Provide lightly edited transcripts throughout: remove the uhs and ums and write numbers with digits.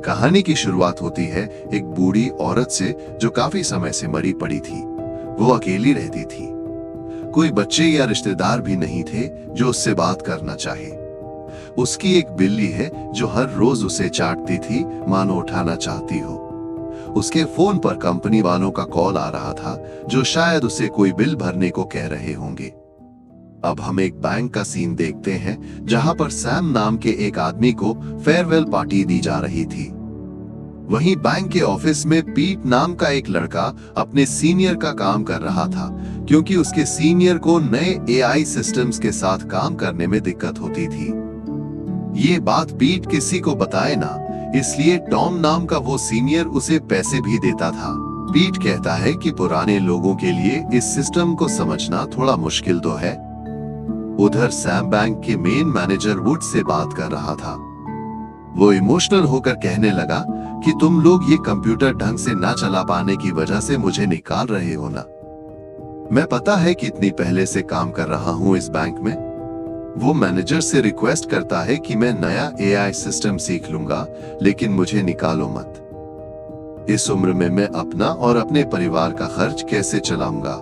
कहानी की शुरुआत होती है एक बूढ़ी औरत से जो काफी समय से मरी पड़ी थी। वो अकेली रहती थी। कोई बच्चे या रिश्तेदार भी नहीं थे जो उससे बात करना चाहे। उसकी एक बिल्ली है जो हर रोज उसे चाटती थी, मानो उठाना चाहती हो। उसके फोन पर कंपनी वालों का कॉल आ रहा था जो शायद उसे कोई बिल भरने को कह रहे होंगे। अब हम एक बैंक का सीन देखते हैं जहां पर सैम नाम के एक आदमी को फेयरवेल पार्टी दी जा रही थी। वहीं बैंक के ऑफिस में पीट नाम का एक लड़का अपने सीनियर का काम कर रहा था, क्योंकि उसके सीनियर को नए एआई सिस्टम्स के साथ काम करने में दिक्कत होती थी। ये बात पीट किसी को बताए ना, इसलिए टॉम नाम का वो सीनियर उसे पैसे भी देता था। पीट कहता है कि पुराने लोगों के लिए इस सिस्टम को समझना थोड़ा मुश्किल तो है। उधर सैम बैंक के मेन मैनेजर वुड से बात कर रहा था। वो इमोशनल होकर कहने लगा कि तुम लोग ये कंप्यूटर ढंग से ना चला पाने की वजह से मुझे निकाल रहे हो ना। मैं पता है कि इतनी पहले से काम कर रहा हूं इस बैंक में। वो मैनेजर से रिक्वेस्ट करता है कि मैं नया एआई सिस्टम सीख लूंगा, लेकिन मुझे निकालो मत। इस उम्र में मैं अपना और अपने परिवार का खर्च कैसे चलाऊंगा?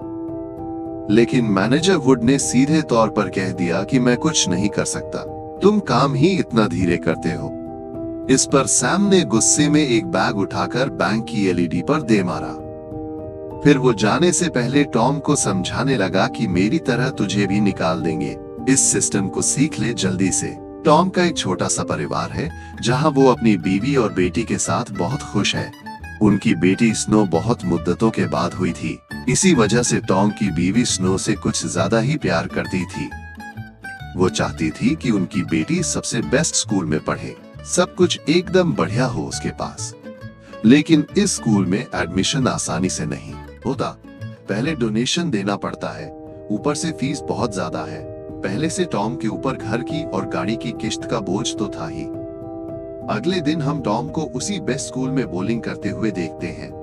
लेकिन मैनेजर वुड ने सीधे तौर पर कह दिया कि मैं कुछ नहीं कर सकता, तुम काम ही इतना धीरे करते हो। इस पर सैम ने गुस्से में एक बैग उठाकर बैंक की एलईडी पर दे मारा। फिर वो जाने से पहले टॉम को समझाने लगा कि मेरी तरह तुझे भी निकाल देंगे, इस सिस्टम को सीख ले जल्दी से। टॉम का एक छोटा सा परिवार है जहां वो अपनी बीवी और बेटी के साथ बहुत खुश है। उनकी बेटी स्नो बहुत मुद्दतों के बाद हुई थी, इसी वजह से टॉम की बीवी स्नो से कुछ ज्यादा ही प्यार करती थी। वो चाहती थी कि उनकी बेटी सबसे बेस्ट स्कूल में पढ़े, सब कुछ एकदम बढ़िया हो उसके पास। लेकिन इस स्कूल में एडमिशन आसानी से नहीं होता। पहले डोनेशन देना पड़ता है, ऊपर से फीस बहुत ज्यादा है। पहले से टॉम के ऊपर घर की और गाड़ी की किश्त का बोझ तो था ही। अगले दिन हम टॉम को उसी बेस्ट स्कूल में बॉलिंग करते हुए देखते हैं।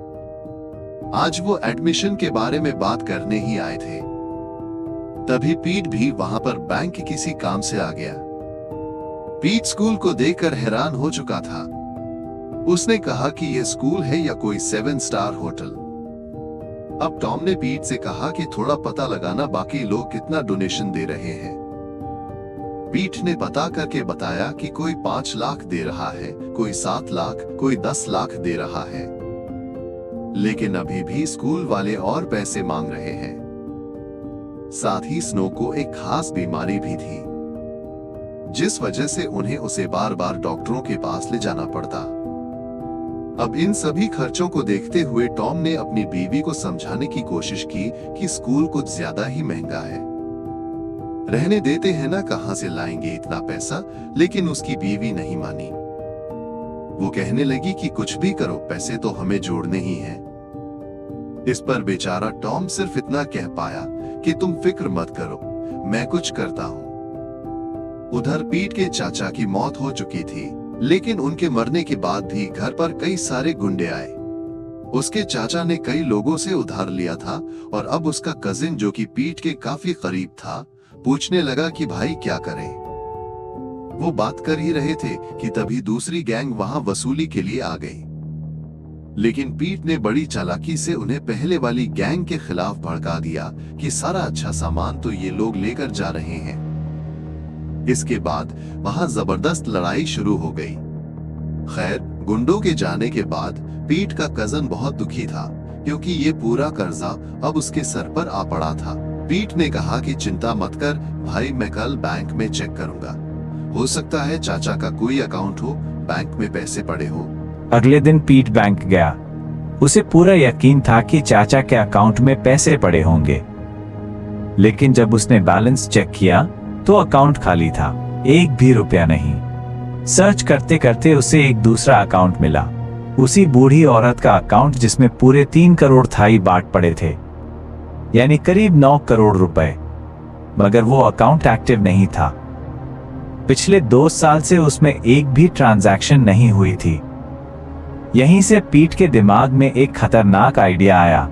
आज वो एडमिशन के बारे में बात करने ही आए थे। तभी पीट भी वहां पर बैंक के किसी काम से आ गया। पीट स्कूल को देखकर हैरान हो चुका था। उसने कहा कि यह स्कूल है या कोई 7 स्टार होटल। अब टॉम ने पीट से कहा कि थोड़ा पता लगाना बाकी लोग कितना डोनेशन दे रहे हैं। पीट ने पता करके बताया कि कोई 5 लाख दे रहा है, कोई 7 लाख, कोई 10 लाख दे रहा है। लेकिन अभी भी स्कूल वाले और पैसे मांग रहे हैं। साथ ही स्नो को एक खास बीमारी भी थी, जिस वजह से उन्हें उसे बार बार डॉक्टरों के पास ले जाना पड़ता। अब इन सभी खर्चों को देखते हुए टॉम ने अपनी बीवी को समझाने की कोशिश की कि स्कूल कुछ ज्यादा ही महंगा है, रहने देते हैं ना, कहां से लाएंगे इतना पैसा। लेकिन उसकी बीवी नहीं मानी। वो कहने लगी कि कुछ भी करो, पैसे तो हमें जोड़ने ही हैं। इस पर बेचारा टॉम सिर्फ इतना कह पाया कि तुम फिक्र मत करो, मैं कुछ करता हूं। उधर पीट के चाचा की मौत हो चुकी थी, लेकिन उनके मरने के बाद भी घर पर कई सारे गुंडे आए। उसके चाचा ने कई लोगों से उधार लिया था और अब उसका कजिन जो कि पीट के काफी करीब था, पूछने लगा कि भाई क्या करें। वो बात कर ही रहे थे कि तभी दूसरी गैंग वहां वसूली के लिए आ गई। लेकिन पीट ने बड़ी चालाकी से उन्हें पहले वाली गैंग के खिलाफ भड़का दिया कि सारा अच्छा सामान तो ये लोग लेकर जा रहे हैं। इसके बाद वहां जबरदस्त लड़ाई शुरू हो गई। खैर, गुंडों के जाने के बाद पीट का कजन बहुत दुखी था, क्योंकि ये पूरा कर्जा अब उसके सर पर आ पड़ा था। पीट ने कहा कि चिंता मत कर भाई, मैं कल बैंक में चेक करूंगा, हो सकता है चाचा का कोई अकाउंट हो, बैंक में पैसे पड़े हो। अगले दिन पीट बैंक गया। उसे पूरा यकीन था कि चाचा के अकाउंट में पैसे पड़े होंगे, लेकिन जब उसने बैलेंस चेक किया तो अकाउंट खाली था, एक भी रुपया नहीं। सर्च करते करते उसे एक दूसरा अकाउंट मिला, उसी बूढ़ी औरत का अकाउंट जिसमें पूरे 3 करोड़ थाई बांट पड़े थे, यानी करीब 9 करोड़ रुपए। मगर वो अकाउंट एक्टिव नहीं था। पिछले 2 साल से उसमें एक भी ट्रांजैक्शन नहीं हुई थी। यहीं से पीट के दिमाग में एक खतरनाक आइडिया आया।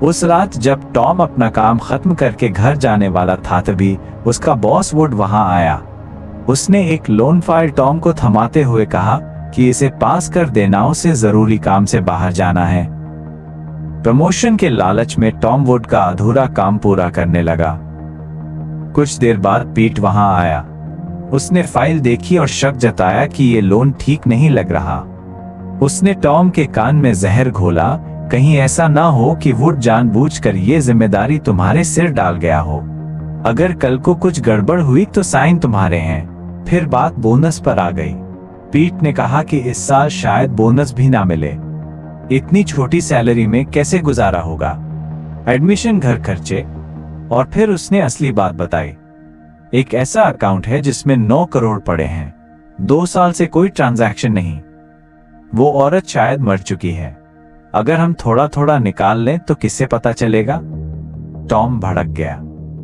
उस रात जब टॉम अपना काम खत्म करके घर जाने वाला था, तभी उसका बॉस वुड वहां आया। उसने एक लोन फाइल टॉम को थमाते हुए कहा, कि इसे पास कर देना, उसे जरूरी काम से बाहर जाना है। प्रमोशन के लालच में टॉम वुड का अधूरा काम पूरा करने लगा। कुछ देर बाद पीट वहां आया। उसने फाइल देखी और शक जताया कि ये लोन ठीक नहीं लग रहा। उसने टॉम के कान में जहर घोला, कहीं ऐसा ना हो कि वुड जानबूझकर ये जिम्मेदारी तुम्हारे सिर डाल गया हो। अगर कल को कुछ गड़बड़ हुई तो साइन तुम्हारे हैं। फिर बात बोनस पर आ गई। पीट ने कहा कि इस साल शायद बोनस भी ना मिले। इतनी छोटी सैलरी में कैसे गुजारा होगा, एडमिशन, घर खर्चे। और फिर उसने असली बात बताई। एक ऐसा अकाउंट है जिसमें 9 करोड़ पड़े हैं, 2 साल से कोई ट्रांजैक्शन नहीं। वो औरत शायद मर चुकी है। अगर हम थोड़ा थोड़ा निकाल लें तो किससे पता चलेगा? टॉम भड़क गया।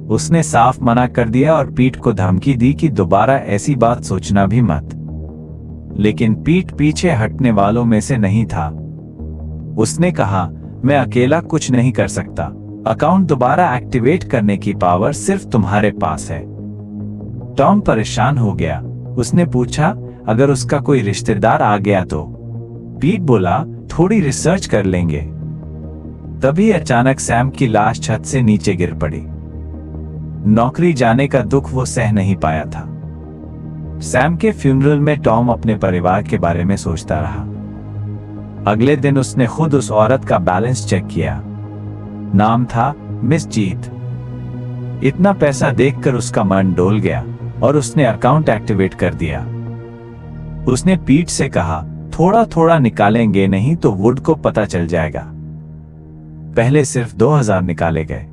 उसने साफ मना कर दिया और पीट को धमकी दी कि दोबारा ऐसी बात सोचना भी मत। लेकिन पीट पीछे हटने वालों में से नहीं था। उसने कहा, मैं अकेला कुछ नहीं कर सकता। अकाउंट दोबारा एक्टिवेट करने की पावर सिर्फ तुम्हारे पास है। टॉम परेशान हो गया। उसने पूछा, अगर उसका कोई रिश्तेदार आ गया तो? पीट बोला, थोड़ी रिसर्च कर लेंगे। तभी अचानक सैम की लाश छत से नीचे गिर पड़ी। नौकरी जाने का दुख वो सह नहीं पाया था। सैम के फ्यूनरल में टॉम अपने परिवार के बारे में सोचता रहा। अगले दिन उसने खुद उस औरत का बैलेंस चेक किया। नाम था मिस जीत। इतना पैसा देखकर उसका मन डोल गया और उसने अकाउंट एक्टिवेट कर दिया। उसने पीट से कहा, थोड़ा थोड़ा निकालेंगे, नहीं तो वुड को पता चल जाएगा। पहले सिर्फ 2000 निकाले गए।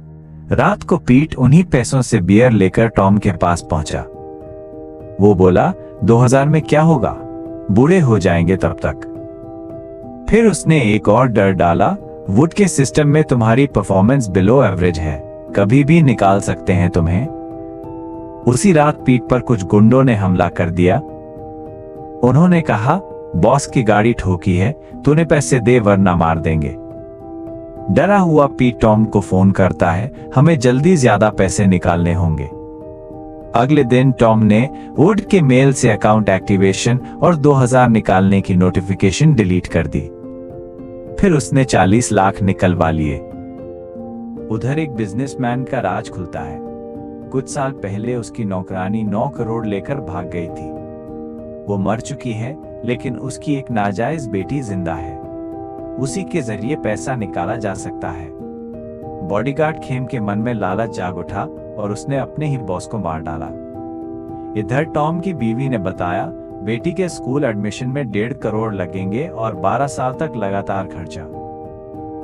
रात को पीट उन्हीं पैसों से बियर लेकर टॉम के पास पहुंचा। वो बोला, 2000 में क्या होगा, बूढ़े हो जाएंगे तब तक। फिर उसने एक और डर डाला, वुड के सिस्टम में तुम्हारी परफॉर्मेंस बिलो एवरेज है, कभी भी निकाल सकते हैं तुम्हें। उसी रात पीट पर कुछ गुंडों ने हमला कर दिया। उन्होंने कहा, बॉस की गाड़ी ठोकी है, तूने पैसे दे वरना मार देंगे। डरा हुआ पीट टॉम को फोन करता है, हमें जल्दी ज्यादा पैसे निकालने होंगे। अगले दिन टॉम ने वुड के मेल से अकाउंट एक्टिवेशन और 2000 निकालने की नोटिफिकेशन डिलीट कर दी। फिर उसने 40 लाख निकलवा लिए। उधर एक बिजनेसमैन का राज खुलता है। कुछ साल पहले उसकी नौकरानी 9 करोड़ लेकर भाग गई थी। वो मर चुकी है, लेकिन उसकी एक नाजायज बेटी जिंदा है। उसी के जरिए पैसा निकाला जा सकता है। बॉडीगार्ड खेम के मन में लालच जाग उठा और उसने अपने ही बॉस को मार डाला। इधर टॉम की बीवी ने बताया, बेटी के स्कूल एडमिशन में 1.5 करोड़ लगेंगे और 12 साल तक लगातार खर्चा।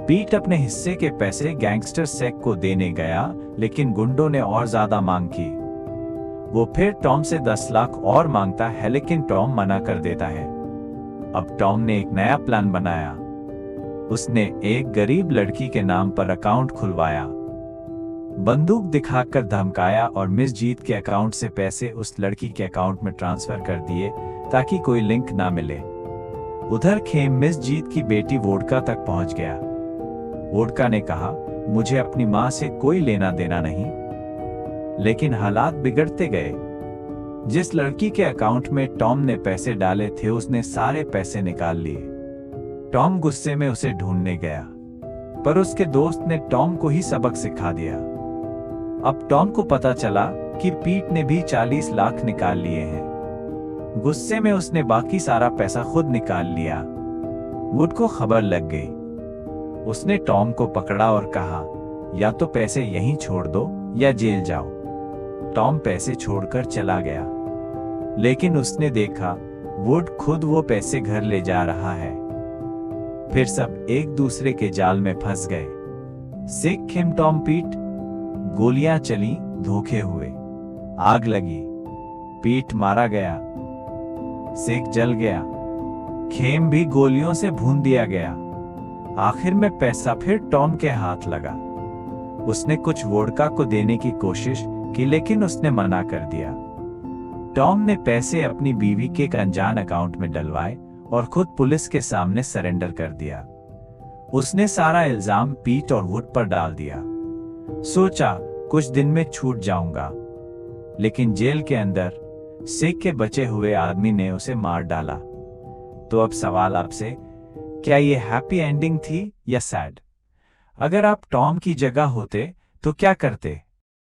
पीट अपने हिस्से के पैसे गैंगस्टर सेक को देने गया, लेकिन गुंडों ने और ज्यादा मांग की। वो फिर टॉम से 10 लाख और मांगता है, लेकिन टॉम मना कर देता है। अब टॉम ने एक नया प्लान बनाया। उसने एक गरीब लड़की के नाम पर अकाउंट खुलवाया, बंदूक दिखाकर धमकाया और मिस जीत के अकाउंट से पैसे उस लड़की के अकाउंट में ट्रांसफर कर दिए ताकि कोई लिंक ना मिले। उधर खेम मिस जीत की बेटी वोडका तक पहुंच गया। वोडका ने कहा, मुझे अपनी मां से कोई लेना देना नहीं। लेकिन हालात बिगड़ते गए। जिस लड़की के अकाउंट में टॉम ने पैसे डाले थे, उसने सारे पैसे निकाल लिए। टॉम गुस्से में उसे ढूंढने गया, पर उसके दोस्त ने टॉम को ही सबक सिखा दिया। अब टॉम को पता चला कि पीट ने भी 40 लाख निकाल लिए हैं। गुस्से में उसने बाकी सारा पैसा खुद निकाल लिया। वुड को खबर लग गई। उसने टॉम को पकड़ा और कहा, या तो पैसे यहीं छोड़ दो या जेल जाओ। टॉम पैसे छोड़कर चला गया, लेकिन उसने देखा वुड खुद वो पैसे घर ले जा रहा है। फिर सब एक दूसरे के जाल में फंस गए। सिख खेम टॉम पीट। गोलियां चली, धोखे हुए, आग लगी, पीट मारा गया, सिख जल गया, खेम भी गोलियों से भून दिया गया। आखिर में पैसा फिर टॉम के हाथ लगा। उसने कुछ वोडका को देने की कोशिश की, लेकिन उसने मना कर दिया। टॉम ने पैसे अपनी बीवी के एक अनजान अकाउंट में डलवाए और खुद पुलिस के सामने सरेंडर कर दिया। उसने सारा इल्जाम पीट और वुड पर डाल दिया। सोचा कुछ दिन में छूट जाऊंगा, लेकिन जेल के अंदर सिख के बचे हुए आदमी ने उसे मार डाला। तो अब सवाल आपसे, क्या ये हैप्पी एंडिंग थी या सैड? अगर आप टॉम की जगह होते तो क्या करते?